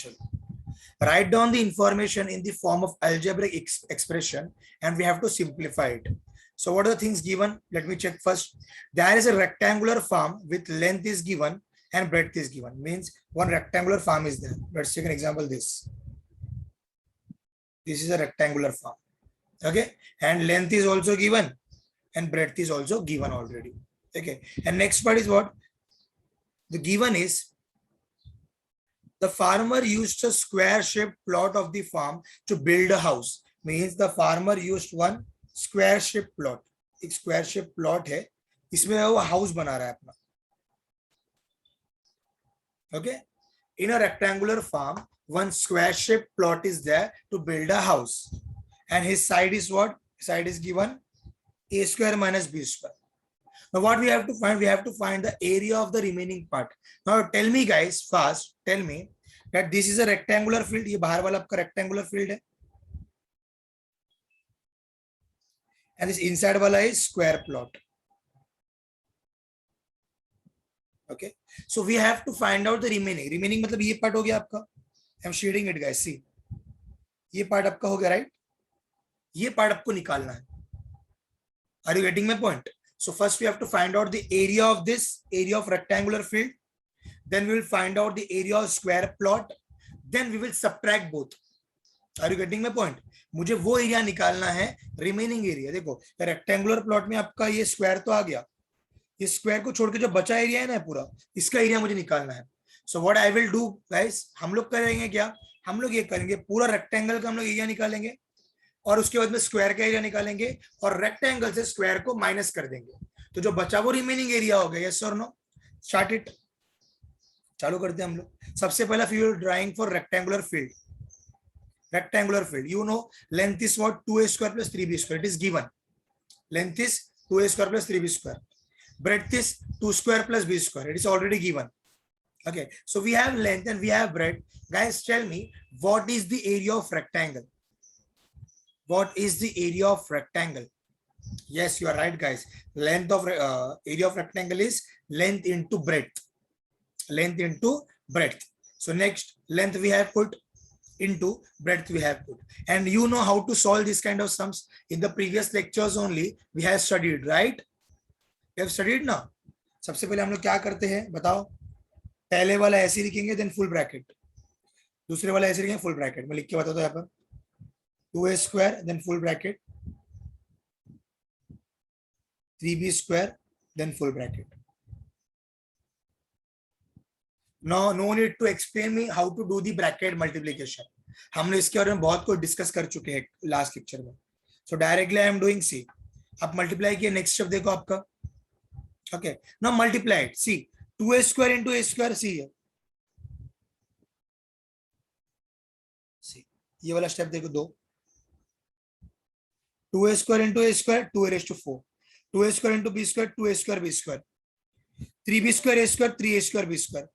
चलो, write down the information in the form of algebraic expression and we have to simplify it. So what are the things given? Let me check first. There is a rectangular farm with length is given and breadth is given. Means one rectangular farm is there. Let's take an example. This is a rectangular farm. Okay, and length is also given and breadth is also given already. Okay, and next part is what? The given is the farmer used a square-shaped plot of the farm to build a house. Means the farmer used one square-shaped plot. एक square-shaped plot है, इसमें वो house बना रहा है अपना. Okay, in a rectangular farm, one square-shaped plot is there to build a house, and his side is what? Side is given a square minus b square. Now what we have to find? We have to find the area of the remaining part. Now tell me guys, fast, tell me that this is a rectangular field. ये बाहर वाला आपका rectangular field है, and this inside वाला is square plot. Okay, so we have to find out the remaining. Remaining मतलब ये part हो गया आपका. I'm shading it guys. See, ये part आपका हो गया, right? ये part आपको निकालना है. Are you getting my point? So first we have to find out the area of this area of rectangular field. Then we will find out the area of square plot. Then we will subtract both. Are you getting my point? मुझे वो area निकालना है, remaining area. देखो rectangular plot में आपका ये square तो आ गया, ये स्क्वायर को छोड़ के जो बचा एरिया है ना पूरा, इसका एरिया मुझे निकालना है. So what I will do guys, हम लोग करेंगे क्या? हम लोग ये करेंगे, पूरा रेक्टेंगल का हम लोग एरिया निकालेंगे और उसके बाद में स्क्वायर का एरिया निकालेंगे और रेक्टेंगल से स्क्वायर को माइनस कर देंगे. तो जो बचा वो रिमेनिंग एरिया हो गया. यस और नो? Start it. चालू करते हैं हम लोग. सबसे पहला figure drawing for rectangular field. Rectangular field, you know, length is what? 2a square plus 3b square. It is given. Length is 2a square plus 3b square. Breadth is 2 square plus b square. It is already given. Okay, so we have length and we have breadth. Guys, tell me, what is the area of rectangle? What is the area of rectangle? Yes, you are right, guys. Length of area of rectangle is length into breadth. Length into breadth. So next, length we have put into breadth we have put, and you know how to solve this kind of sums. In the previous lectures only we have studied, right? We have studied ना. सबसे पहले हम लोग क्या करते हैं बताओ? पहले वाला ऐसे लिखेंगे, देन फुल ब्रैकेट. दूसरे वाला ऐसे लिखेंगे, फुल ब्रैकेट. मैं लिख के बताता हूँ यहाँ पर 2a square then full bracket, 3b square then full bracket. No need to explain me how to do the bracket multiplication. हमने इसके बारे में बहुत कुछ डिस्कस कर चुके हैं लास्ट लेक्चर में. So directly I am doing. See, आप मल्टीप्लाई किए, नेक्स्ट स्टेप देखो आपका. Okay, now multiply it. See, 2a square into a square. See है, सी ये वाला स्टेप देखो. 2a square into a square, 2a raised to 4. 2a square into b square, 2a square b square. 3b square a square, 3a square b square.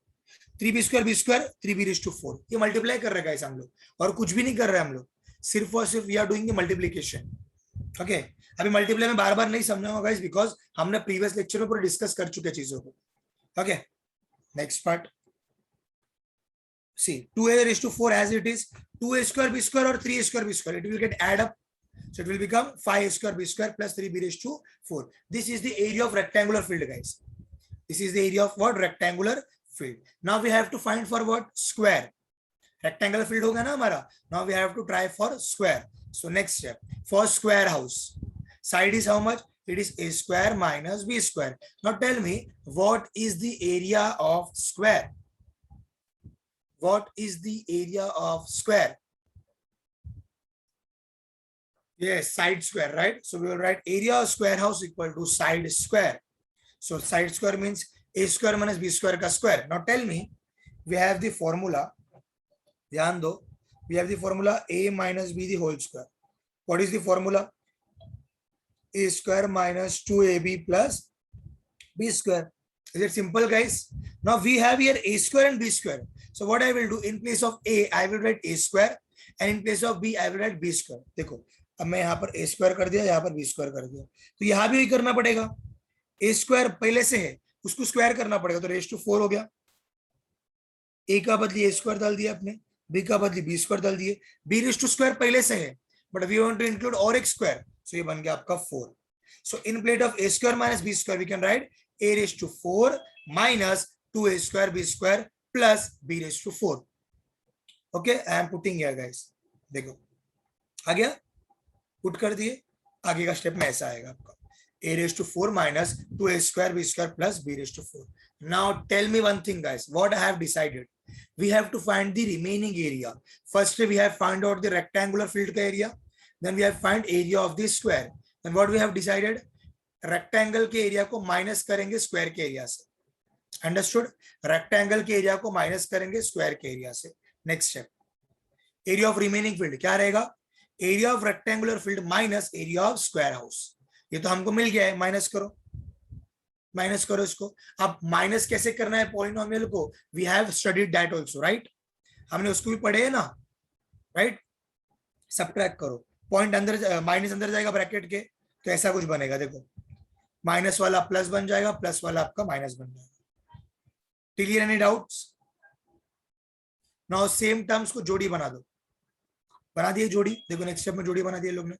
3b square b square, 3b raised to 4. ये multiply कर रहे हैं guys हम लोग, और कुछ भी नहीं कर रहे हैं हम लोग, सिर्फ और सिर्फ we are doing the multiplication. Okay, अभी मल्टीप्लाई में बार बार नहीं समझाऊंगा गाइस, बिकॉज हमने प्रीवियस लेक्चर में पूरा डिस्कस कर चुके चीजों को. Okay, next part. See, 2a raised to 4 as it is, 2a square b square और 3a square b square, it will get add up. So it will become 5a square b square plus 3b raised to 4. This is the area of rectangular field, guys. This is the area of what? Rectangular field. Now we have to find for what? Square. Rectangular field होगा ना हमारा. Now we have to try for square. So next step, for square house, side is how much? It is a square minus b square. Now tell me, what is the area of square? What is the area of square? Yes, side square, right? So we will write area of square house equal to side square. So side square means a square minus b square का square. Now tell me, we have the formula. ध्यान दो, we have the formula a minus b the whole square. What is the formula? A square minus 2ab plus b square. Is it simple, guys? Now we have here a square and b square. So what I will do, in place of a, I will write a square, and in place of b, I will write b square. देखो, अब मैं यहाँ पर a square कर दिया, यहाँ पर b square कर दिया, तो यहाँ भी वही करना पड़ेगा. a square पहले से है, उसको स्क्वायर करना पड़ेगा, तो रेज टू 4 हो गया. a का बदली a square डाल दिया आपने, बी का बदली बी स्क्वायर डाल दिए, बी रेज टू स्क्वायर पहले से है but we want to include और एक स्क्वायर, सो ये बन गया आपका 4. So in place of a square minus b square we can write a raise to 4 minus 2a square b square plus b raise to 4. Okay, I am putting here guys. देखो आ गया, put कर दिए. आगे का step में ऐसा आएगा आपका a raised to 4 minus 2a square b square plus b raised to 4. Now tell me one thing guys, what I have decided, we have to find the remaining area. First we have find out the rectangular field ka area, then we have find area of the square. Then what we have decided, rectangle के area को minus करेंगे square के area से. Understood? Rectangle के area को minus करेंगे square के area से. Next step, area of remaining field क्या रहेगा, area of rectangular field minus area of square house. ये तो हमको मिल गया है, माइनस करो, माइनस करो इसको. अब माइनस कैसे करना है पॉलिनोमियल को, we have studied that also, right. हमने उसको भी पढ़े है ना, राइट. सबट्रैक्ट करो, पॉइंट अंदर माइनस अंदर जाएगा ब्रैकेट के, तो ऐसा कुछ बनेगा. देखो माइनस वाला प्लस बन जाएगा, प्लस वाला आपका माइनस बन जाएगा. Clear? Any doubts? Now same terms को जोड़ी बना दो. बना दिए जोड़ी. देखो नेक्स्ट स्टेप में जोड़ी बना दिए लोग ने.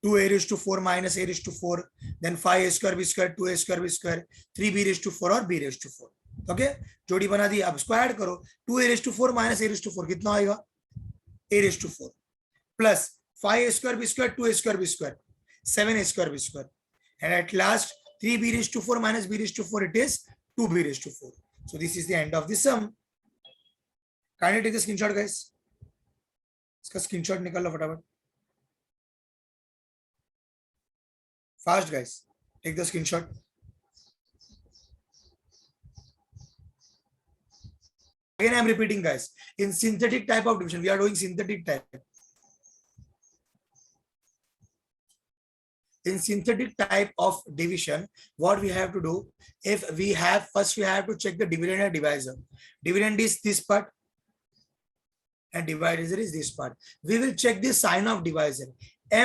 2a raised to 4 minus a raised to 4, then 5a square b square 2a square b square 3b raised to 4 और b raised to 4. ओके, जोड़ी बना दी. अब इसको ऐड करो. 2a raised to 4 minus a raised to 4 कितना आएगा, a raised to 4 plus 5a square b square 2a square b square 7a square b square, and at last 3b raised to 4 minus b raised to 4, it is 2b raised to 4. So this is the end of the sum. Kindly take the screenshot guys. इसका screenshot निकाल लो फटाफट. Fast guys, take the screenshot. Again I am repeating guys, in synthetic type of division we are doing synthetic type. In synthetic type of division, what we have to do, if we have, first we have to check the dividend and divisor. Dividend is this part and divisor is this part. We will check the sign of divisor.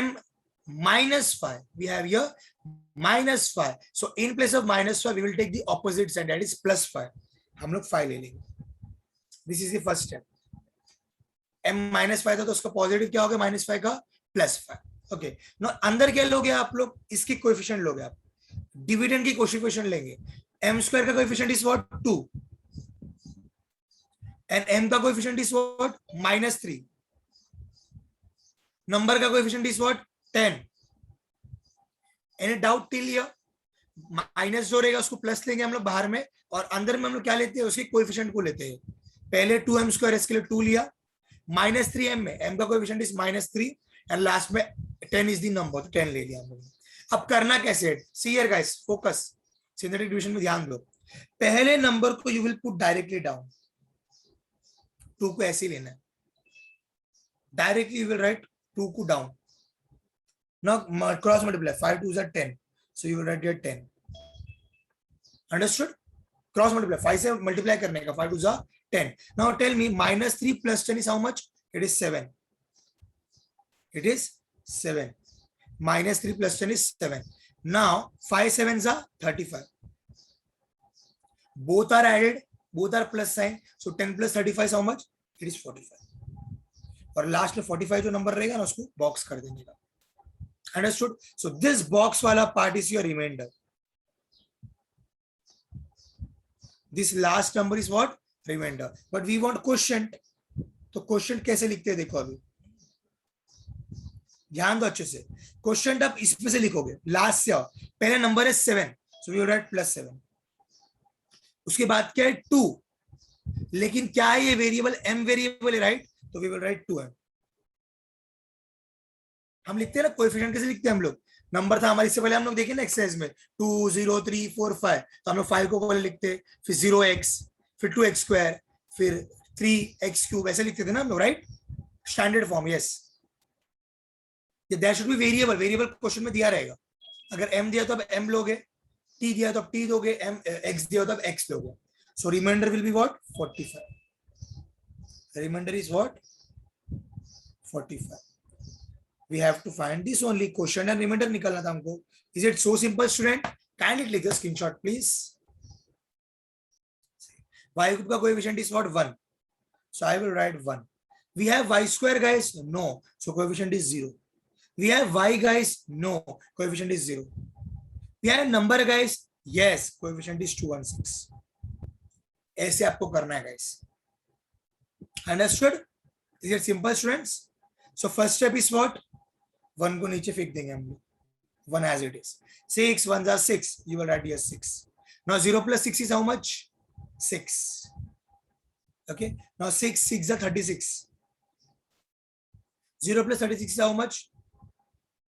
M minus 5, we have here minus 5, so in place of minus 5 we will take the opposite side, that is plus 5. हम लोग 5 ले लेंगे. This is the first step. m minus 5 था तो उसका positive क्या हो गया, minus 5 का plus 5. ओके, नो अंदर क्या लोगे आप लोग, इसकी कोएफिशिएंट लोगे आप, डिविडेंड की कोएफिशिएंट लेंगे. m स्क्वायर का coefficient is what 2 and m का कोएफिशिएंट इज व्हाट -3. नंबर का coefficient is what 10. Any doubt till here? Minus जो रहेगा उसको प्लस लेंगे हम लोग बाहर में, और अंदर में हम लोग क्या लेते हैं, उसके कोएफिशिएंट को लेते हैं. पहले 2m स्क्वायर इसके लिए 2 लिया, -3m में m का कोएफिशिएंट इज -3 एंड लास्ट में 10 इज द नंबर, तो 10 ले लिया हम लोग. अब करना कैसे, see here guys, focus. Synthetic division में ध्यान दो. पहले नंबर को you will put directly down, 2 को ऐसे ही लेना है, डायरेक्टली यू विल राइट 2 को down. Now cross multiply, 5 2s are 10, so you will write here 10. Understood? Cross multiply, 5 से multiply करने का, 5 2s are 10. Now tell me -3 plus 10 is how much? It is 7. It is 7. -3 plus 10 is 7. Now 5 7s are 35. Both are added, both are plus sign, so 10 plus 35 is how much? It is 45. और last में 45 जो number रहेगा ना उसको box कर देंगे. Understood? So this box wala part is your remainder. This last number is what? Remainder. But we want quotient. तो quotient कैसे लिखते हैं देखो अभी, ध्यान दो अच्छे से. क्वेश्चन आप इसमें से लिखोगे, लास्ट से आओ. पहला नंबर है 7, so we will write +7. उसके बाद क्या है 2, लेकिन क्या है ये वेरिएबल, m वेरिएबल है राइट, तो we will write 2m. हम लिखते हैं ना कोएफिशिएंट कैसे लिखते हैं हम लोग, नंबर था हमारे, इससे पहले हम लोग देखे ना एक्सरसाइज में 2 0 3 4 5, तो हम लोग 5 को पहले लिखते, फिर 0x, फिर 2x स्क्वायर, फिर 3x क्यूब, ऐसे लिखते थे ना हम लोग, राइट. Standard form. यस, ये that should be variable. Variable question में दिया रहेगा. अगर m दिया तो अब m लोगे, t दिया तो अब t दोगे, x दिया तो अब x लोगे. So remainder will be what 45. Remainder is what 45. We have to find this only, quotient and remainder निकालना था हमको. Is it so simple student? Kindly click the screenshot please. Y group का coefficient is what 1, so I will write 1. We have y square, guys? No. So coefficient is 0. We have y, guys? No. Coefficient is 0. We have number, guys? Yes. Coefficient is 216. ऐसे आपको करना है, guys. Understood? Is it simple, students? So first step is what? 1 को नीचे फेंक देंगे हम लोग. 1 as it is. 6, 1s are 6. You will write here 6. Now 0 plus 6 is how much? 6. Okay. Now 6 are 36. 0 plus 36 is how much?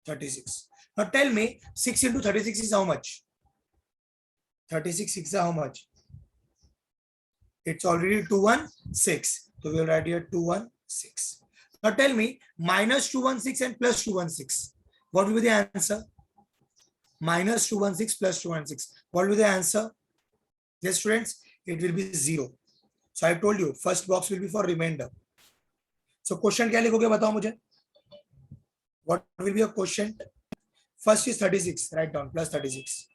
36. Now tell me 6 into 36 is how much? 36 6 is how much? It's already 216. So we will write here 216. Now tell me minus 216 and plus 216. What will be the answer? Minus 216 plus 216. What will be the answer? Yes, students, it will be 0. So I told you first box will be for remainder. So question क्या लिखोगे बताओ मुझे? What will be your question? First is 36. Write down plus 36.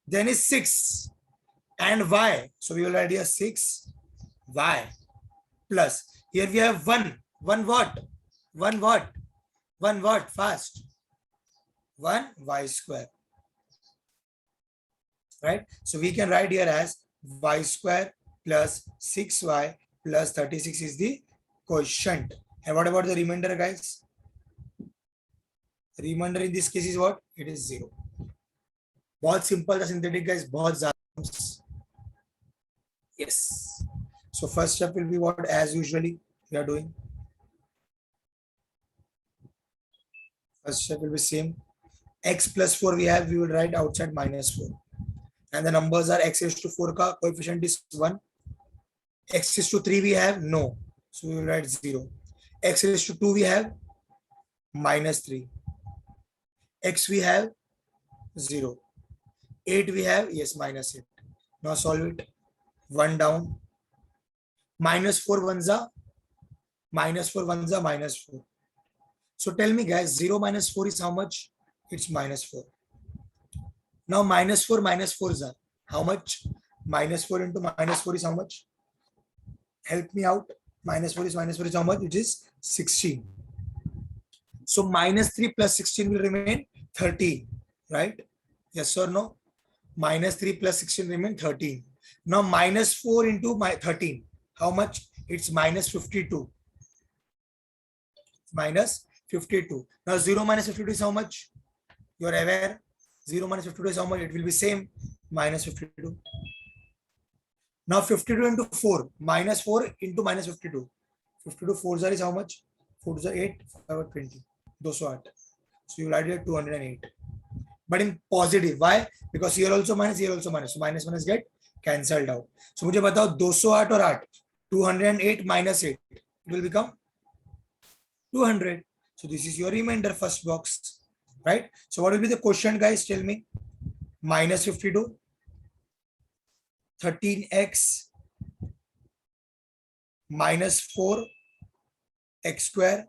Then is 6 and y. So we will write here 6 y plus. Here we have 1. 1 what? 1 what? 1 what? Fast. 1 y square. Right? So we can write here as y square plus 6y plus 36 is the quotient. And what about the remainder, guys? Remainder in this case is what? It is 0. बहुत simple था synthetic, guys. बहुत ज़्यादा. Yes. So first step will be what? As usually we are doing. First step will be same. X plus 4 we have. We will write outside minus 4. And the numbers are x raised to 4 ka coefficient is 1. X raised to 3 we have no. So we will write 0. X raised to 2 we have minus 3. X we have 0. 8 we have, yes, minus 8. Now solve it. 1 down. Minus 4 ones are minus 4 ones are minus 4. So tell me, guys, 0 minus 4 is how much? It's minus 4. Now minus 4 is how much? Minus 4 into minus 4 is how much? Help me out. Minus 4 is how much? It is 16. So minus 3 plus 16 will remain 13, right? Yes or no? Minus 3 plus 16 remain 13. Now minus 4 into 13. How much? It's minus 52. Minus 52. Now 0 minus 52 is how much? You are aware? 0 minus 52 is how much? It will be same. Minus 52. Now 52 into 4. Minus 4 into minus 52. 52 4s are is how much? 4s are 8. 5 are 20. 208. So you write here 208. But in positive. Why? Because here also minus, here also minus. So minus minus get cancelled out. So मुझे बताओ 208 और 8. 208 minus 8. It will become 200. So this is your remainder first box. Right? So what will be the question, guys? Tell me. Minus 52. 13x minus 4 x square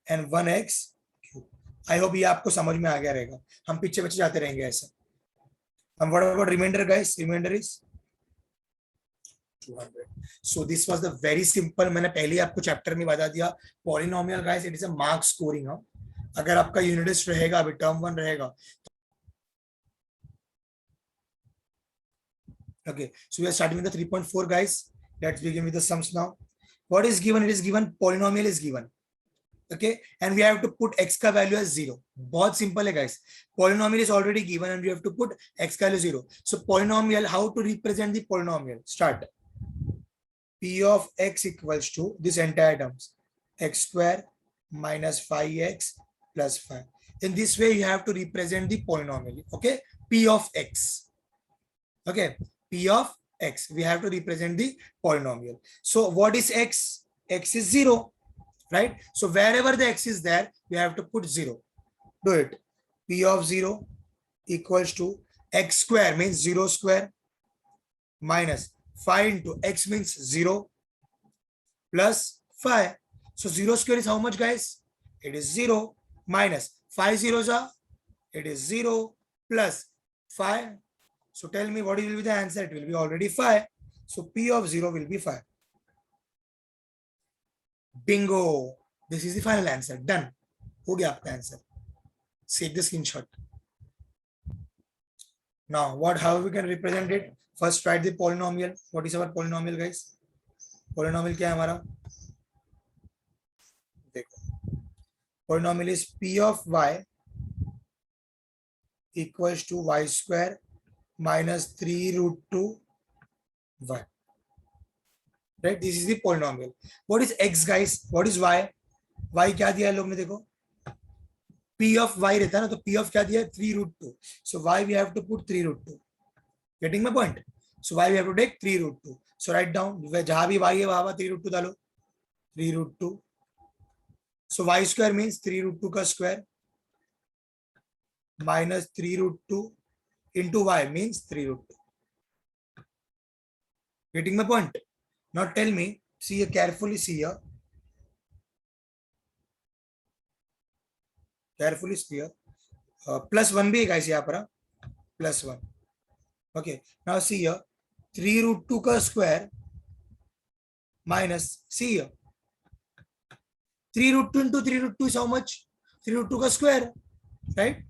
and 1x cube. I hope ये आपको समझ में आ गया रहेगा. हम पीछे पीछे जाते रहेंगे ऐसे. And what about remainder, guys? Remainder is 200. So this was the very simple. मैंने पहले आपको चैप्टर में बता दिया. Polynomial, guys, it is a mark scoring. अगर आपका यूनिट टेस्ट रहेगा, अभी टर्म 1 रहेगा. Okay, so we are starting with the 3.4, guys. Let's begin with the sums now. What is given? It is given polynomial is given. Okay, and we have to put x का value as 0. बहुत simple है, guys. Polynomial is already given and we have to put x value 0. So polynomial, how to represent the polynomial? Start. P of x equals to this entire terms x square minus 5x plus 5. In this way, you have to represent the polynomial. Okay, P of x. Okay. P of x, we have to represent the polynomial. So what is x? X is 0, right? So wherever the x is there, we have to put 0. Do it. P of 0 equals to x square means 0 square minus 5 into x means 0 plus 5. So 0 square is how much, guys? It is 0 minus 5 zeros are, it is 0 plus 5. So tell me what will be the answer? It will be already 5. So P of 0 will be 5. Bingo, this is the final answer, done, हो गया आपका answer, save the screenshot. Now what, how we can represent it? First write the polynomial. What is our polynomial guys? Polynomial क्या है हमारा, देखो, polynomial is p of y equals to y square minus 3 root 2 y. Right, this is the polynomial. What is x guys? What is y? y क्या दिया है लोग ने, देखो p of y रहता है ना, तो p of क्या दिया है, 3 root 2. So y we have to put 3 root 2. Getting my point? So y we have to take 3 root 2. So write down, जहां भी y है वहां 3 root 2 डालो, 3 root 2. So y square means 3 root 2 का square minus 3 root 2 into y means 3 root 2. Getting my point? Now tell me, see here carefully, see here. Carefully see here. Plus 1 भी है guys यहाँ पर, plus 1. Okay. Now see here, 3 root 2 का square minus, see here, 3 root 2 into 3 root 2 is how much? 3 root 2 का square, right?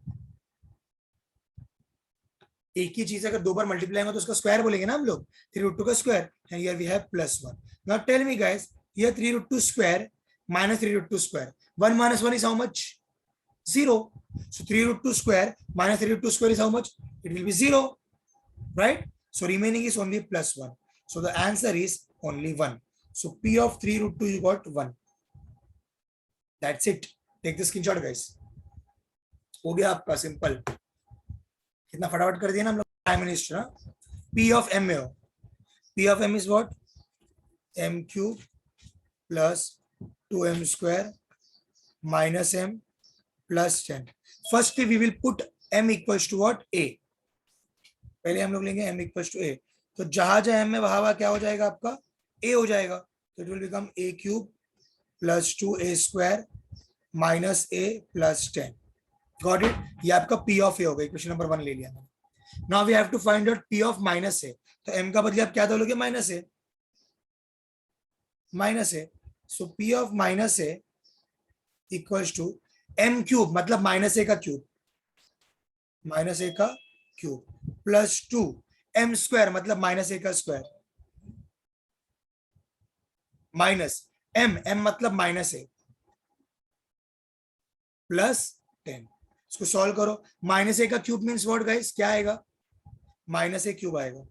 एक ही चीज अगर दो बार मल्टीप्लाई होगा तो उसका स्क्वायर बोलेंगे ना हम लोग, 3 root 2 का square, and here we have plus 1. Now tell me guys, here 3 root 2 square minus 3 root 2 square, 1 minus 1 is how much? 0. So 3 root 2 square minus 3 root 2 square is how much? It will be 0, right? So remaining is only plus 1. So the answer is only 1. So p of 3 root 2 you got 1. That's it. Take the screenshot guys. हो गया आपका simple, कितना फटाफट कर दिया ना हम लोग, prime minister. p of m में हो, p of m is what? m cube plus 2m square minus m plus 10. First we will put m equals to what? A. पहले हम लोग लेंगे m equals to a. तो जहां जहां m में वहां क्या हो जाएगा आपका, a हो जाएगा. तो it will become a cube plus 2a square minus a plus 10. Got it? ये आपका p of a होगा, इक्वेशन नंबर 1 ले लिया मैंने. Now we have to find out p of minus a. तो m का बदले आप क्या दोगे, minus a. Minus a. So p of minus a equals to m cube, मतलब माइनस a का क्यूब, माइनस a का क्यूब प्लस 2 m स्क्वायर, मतलब माइनस a का स्क्वायर माइनस m मतलब माइनस a प्लस 10. इसको सॉल्व करो. Minus a का cube means what guys, क्या आएगा, माइनस ए क्यूब आएगा.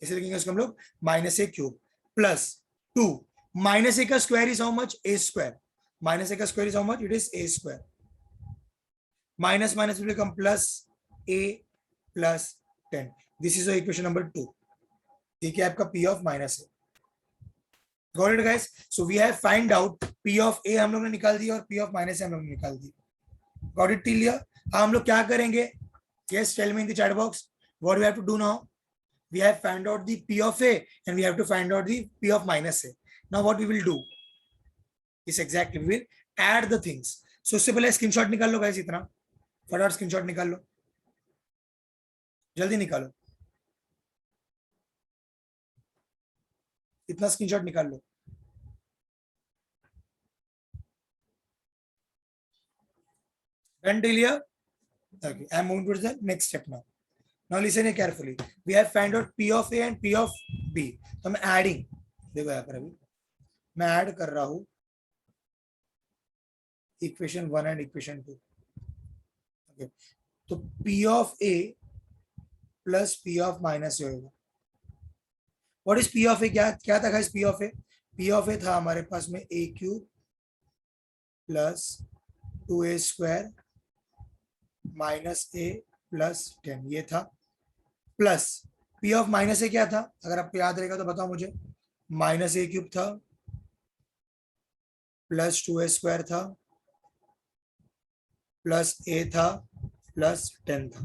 इसे लिखेंगे उसको हम लोग minus A cube plus 2 minus a का square is how much, a square. Minus a का square is how much, it is a square. Minus minus will become plus, a plus 10. This is equation number 2. ठीक है आपका p of minus a. Got it guys? So we have find out p of a हम लोग ने निकाल दिया और p of minus a हम लोग ने निकाल दी. Got it till here? हम लोग क्या करेंगे? Yes, tell me in the chat box. What we have to do now? We have found out the p of a and we have to find out the p of minus a. Now what we will do is exactly we will add the things. So उससे पहले screenshot निकाल लो guys, इतना फटाफट screenshot निकाल लो, जल्दी निकालो, इतना screenshot निकाल लो. Done till here? Okay, I am moving towards the next step now. Now listen here carefully. We have found out p of a and p of b. तो मैं adding, देखो यहाँ पर अभी मैं ऐड कर रहा हूँ इक्वेशन 1 एंड इक्वेशन 2. ओके, तो p of a plus p of minus a होगा. What is p of a? क्या था guys p of a? p of a था हमारे पास में a cube plus 2a square minus a plus 10, ये था. Plus p of minus A क्या था, अगर आपको याद रहेगा तो बताओ मुझे, माइनस ए क्यूब था प्लस 2a स्क्वायर था प्लस a था प्लस 10 था.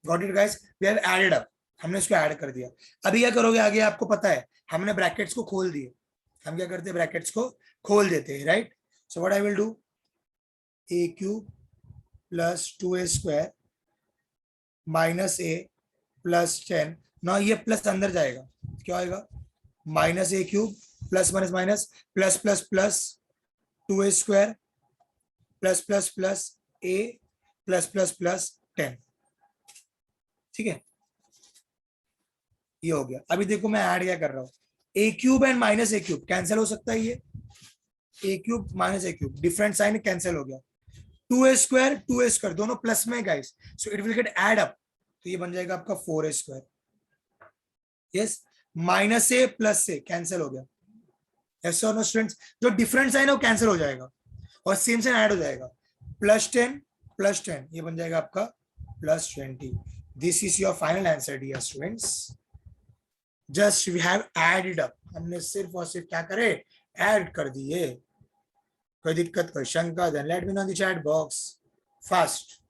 Got it guys? We have added up, हमने इसको ऐड कर दिया. अभी क्या करोगे आगे आपको पता है, हमने ब्रैकेट्स को खोल दिए. हम क्या करते हैं, ब्रैकेट्स को खोल देते हैं, right? So what I will do, a cube plus 2a square minus a plus 10. ना ये प्लस अंदर जाएगा, क्या आएगा, minus A cube plus minus minus plus plus plus 2a square plus plus plus a plus plus plus 10। ठीक है, ये हो गया। अभी देखो मैं ऐड क्या कर रहा हूं, a cube and minus A cube cancel हो सकता है, ये a cube minus A cube different sign cancel हो गया। 2a स्क्वायर दोनों प्लस में guys, so it will get add up, तो ये बन जाएगा आपका 4a square. Yes, minus a plus से कैंसिल हो गया। यस और नो स्टूडेंट्स, जो डिफरेंट साइन है वो कैंसिल हो जाएगा और सेम साइन ऐड हो जाएगा। प्लस 10 ये बन जाएगा आपका plus 20। This is your final answer dear students. Just we have added up, हमने सिर्फ और सिर्फ क्या करे, ऐड कर दिए। कोई दिक्कत, कोई शंका, then let me know in the chat box fast.